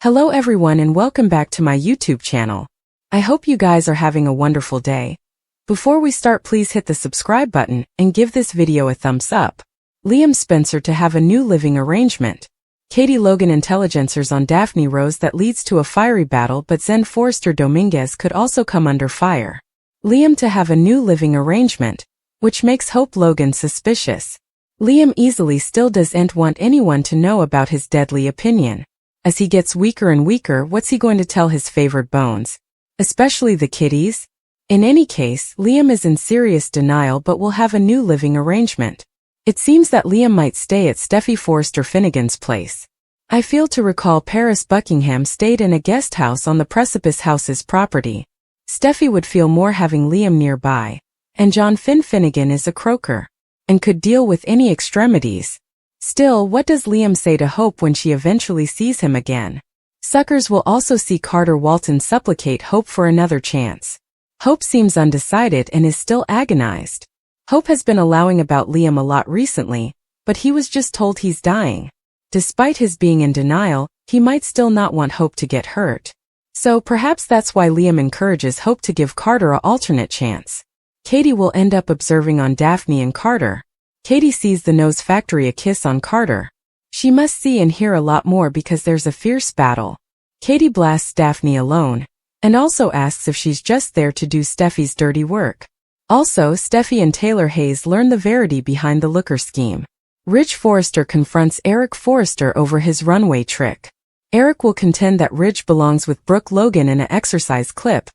Hello everyone and welcome back to my YouTube channel. I hope you guys are having a wonderful day. Before we start, please hit the subscribe button and give this video a thumbs up. Liam Spencer to have a new living arrangement. Katie Logan intelligencers on Daphne Rose that leads to a fiery battle, but Zende Forrester Dominguez could also come under fire. Liam to have a new living arrangement, which makes Hope Logan suspicious. Liam easily still doesn't want anyone to know about his deadly opinion. As he gets weaker and weaker, what's he going to tell his favored bones? Especially the kitties? In any case, Liam is in serious denial but will have a new living arrangement. It seems that Liam might stay at Steffy Forrester Finnegan's place. I feel to recall Paris Buckingham stayed in a guest house on the Precipice House's property. Steffy would feel more having Liam nearby. And John Finnegan is a croaker and could deal with any extremities. Still, what does Liam say to Hope when she eventually sees him again? Suckers will also see Carter Walton supplicate Hope for another chance. Hope seems undecided and is still agonized. Hope has been allowing about Liam a lot recently, but he was just told he's dying. Despite his being in denial, he might still not want Hope to get hurt. So perhaps that's why Liam encourages Hope to give Carter an alternate chance. Katie will end up observing on Daphne and Carter. Katie sees the Nose Factory a kiss on Carter. She must see and hear a lot more because there's a fierce battle. Katie blasts Daphne alone, and also asks if she's just there to do Steffy's dirty work. Also, Steffy and Taylor Hayes learn the verity behind the looker scheme. Ridge Forrester confronts Eric Forrester over his runway trick. Eric will contend that Ridge belongs with Brooke Logan in an exercise clip.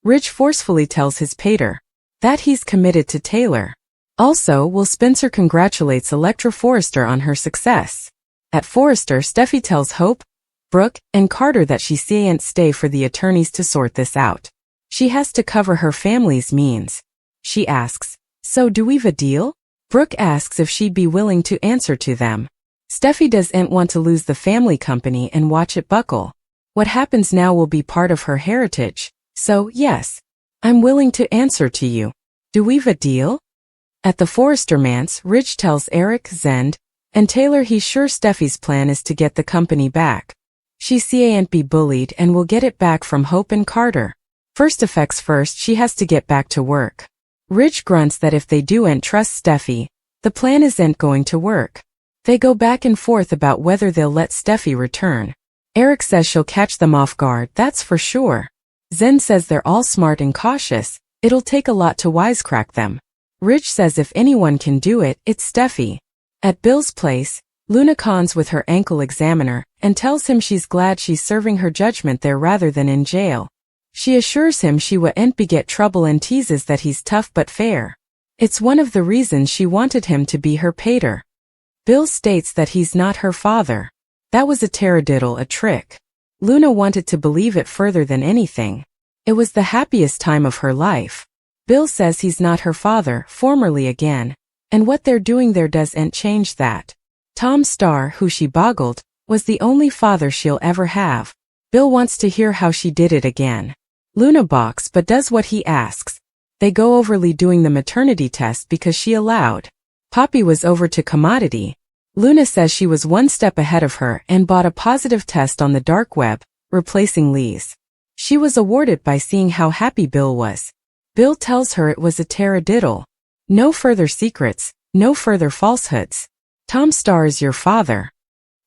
Ridge forcefully tells his pater that he's committed to Taylor. Also, Will Spencer congratulates Electra Forrester on her success. At Forrester, Steffy tells Hope, Brooke, and Carter that she can't stay for the attorneys to sort this out. She has to cover her family's means. She asks, so do we've a deal? Brooke asks if she'd be willing to answer to them. Steffy doesn't want to lose the family company and watch it buckle. What happens now will be part of her heritage, so yes, I'm willing to answer to you. Do we've a deal? At the Forrester manse, Ridge tells Eric, Zende, and Taylor he's sure Steffy's plan is to get the company back. She can't be bullied and will get it back from Hope and Carter. First effects first, she has to get back to work. Ridge grunts that if they do'n't trust Steffy, the plan isn't going to work. They go back and forth about whether they'll let Steffy return. Eric says she'll catch them off guard, that's for sure. Zende says they're all smart and cautious, it'll take a lot to wisecrack them. Ridge says if anyone can do it, it's Steffy. At Bill's place, Luna cons with her ankle examiner and tells him she's glad she's serving her judgment there rather than in jail. She assures him she won't beget trouble and teases that he's tough but fair. It's one of the reasons she wanted him to be her pater. Bill states that he's not her father. That was a taradiddle, a trick. Luna wanted to believe it further than anything. It was the happiest time of her life. Bill says he's not her father, formerly again, and what they're doing there doesn't change that. Tom Starr, who she boggled, was the only father she'll ever have. Bill wants to hear how she did it again. Luna balks but does what he asks. They go overly doing the maternity test because she allowed. Poppy was over to commodity. Luna says she was one step ahead of her and bought a positive test on the dark web, replacing Lee's. She was awarded by seeing how happy Bill was. Bill tells her it was a taradiddle. No further secrets, no further falsehoods. Tom Starr is your father.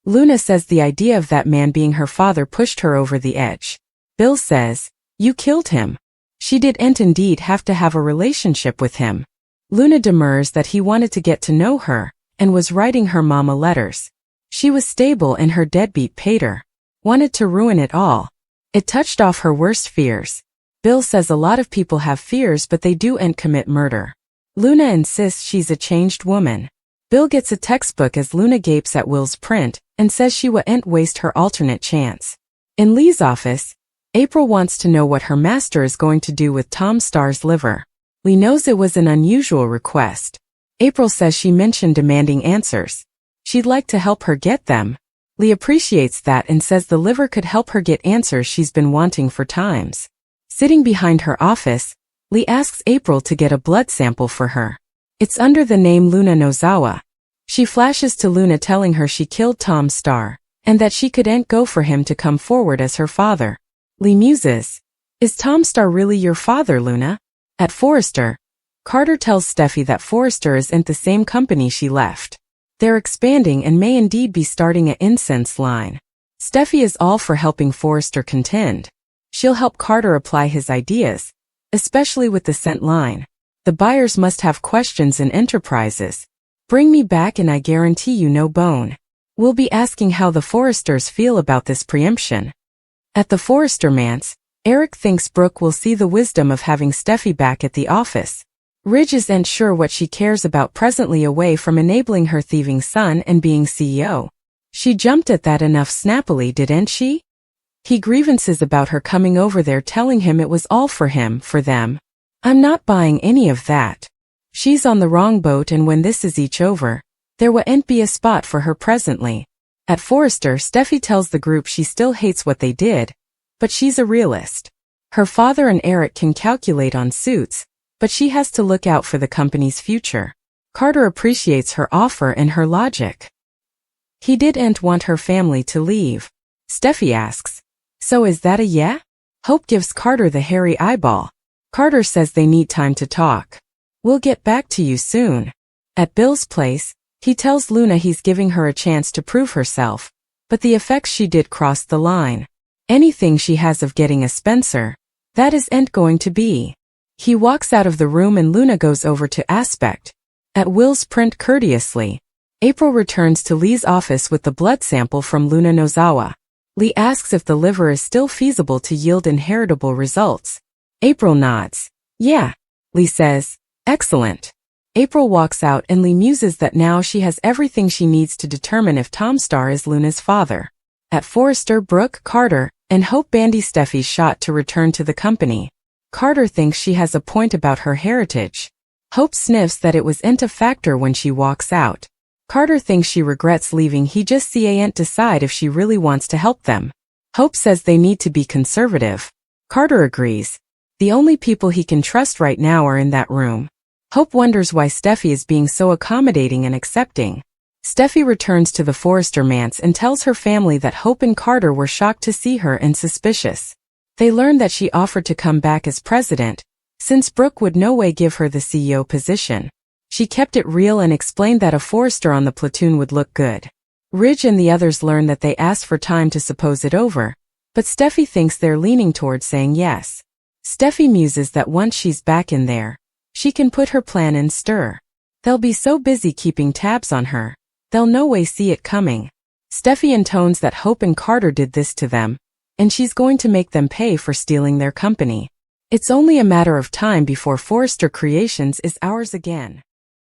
Luna says the idea of that man being her father pushed her over the edge. Bill says, you killed him. She didn't indeed have to have a relationship with him. Luna demurs that he wanted to get to know her, and was writing her mama letters. She was stable and her deadbeat pater wanted to ruin it all. It touched off her worst fears. Bill says a lot of people have fears but they do'n't commit murder. Luna insists she's a changed woman. Bill gets a textbook as Luna gapes at Will's print, and says she won't waste her alternate chance. In Lee's office, April wants to know what her master is going to do with Tom Starr's liver. Lee knows it was an unusual request. April says she mentioned demanding answers. She'd like to help her get them. Lee appreciates that and says the liver could help her get answers she's been wanting for times. Sitting behind her office, Lee asks April to get a blood sample for her. It's under the name Luna Nozawa. She flashes to Luna telling her she killed Tom Starr, and that she couldn't go for him to come forward as her father. Lee muses, "Is Tom Star really your father, Luna?" At Forrester, Carter tells Steffy that Forrester is in the same company she left. They're expanding and may indeed be starting an incense line. Steffy is all for helping Forrester contend. She'll help Carter apply his ideas, especially with the scent line. The buyers must have questions and enterprises. Bring me back and I guarantee you no bone. We'll be asking how the Forresters feel about this preemption. At the Forrester manse, Eric thinks Brooke will see the wisdom of having Steffy back at the office. Ridge isn't sure what she cares about presently away from enabling her thieving son and being CEO. She jumped at that enough snappily, didn't she? He grievances about her coming over there telling him it was all for him, for them. I'm not buying any of that. She's on the wrong boat, and when this is each over, there won't be a spot for her presently. At Forrester, Steffy tells the group she still hates what they did, but she's a realist. Her father and Eric can calculate on suits, but she has to look out for the company's future. Carter appreciates her offer and her logic. He didn't want her family to leave. Steffy asks, "So is that a yeah?" Hope gives Carter the hairy eyeball. Carter says they need time to talk. "We'll get back to you soon." At Bill's place, he tells Luna he's giving her a chance to prove herself, but the effects she did crossed the line. Anything she has of getting a Spencer, that isn't going to be. He walks out of the room and Luna goes over to Aspect. At Will's print courteously, April returns to Lee's office with the blood sample from Luna Nozawa. Lee asks if the liver is still feasible to yield inheritable results. April nods. "Yeah." Lee says, "Excellent." April walks out and Lee muses that now she has everything she needs to determine if Tom Star is Luna's father. At Forrester, Brooke, Carter, and Hope bandy Steffi's shot to return to the company. Carter thinks she has a point about her heritage. Hope sniffs that it wasn't a factor when she walks out. Carter thinks she regrets leaving, he just can't decide if she really wants to help them. Hope says they need to be conservative. Carter agrees. The only people he can trust right now are in that room. Hope wonders why Steffy is being so accommodating and accepting. Steffy returns to the Forrester manse and tells her family that Hope and Carter were shocked to see her and suspicious. They learn that she offered to come back as president, since Brooke would no way give her the CEO position. She kept it real and explained that a Forrester on the platoon would look good. Ridge and the others learn that they asked for time to suppose it over, but Steffy thinks they're leaning towards saying yes. Steffy muses that once she's back in there, she can put her plan in stir. They'll be so busy keeping tabs on her, they'll no way see it coming. Steffy intones that Hope and Carter did this to them, and she's going to make them pay for stealing their company. It's only a matter of time before Forrester Creations is ours again.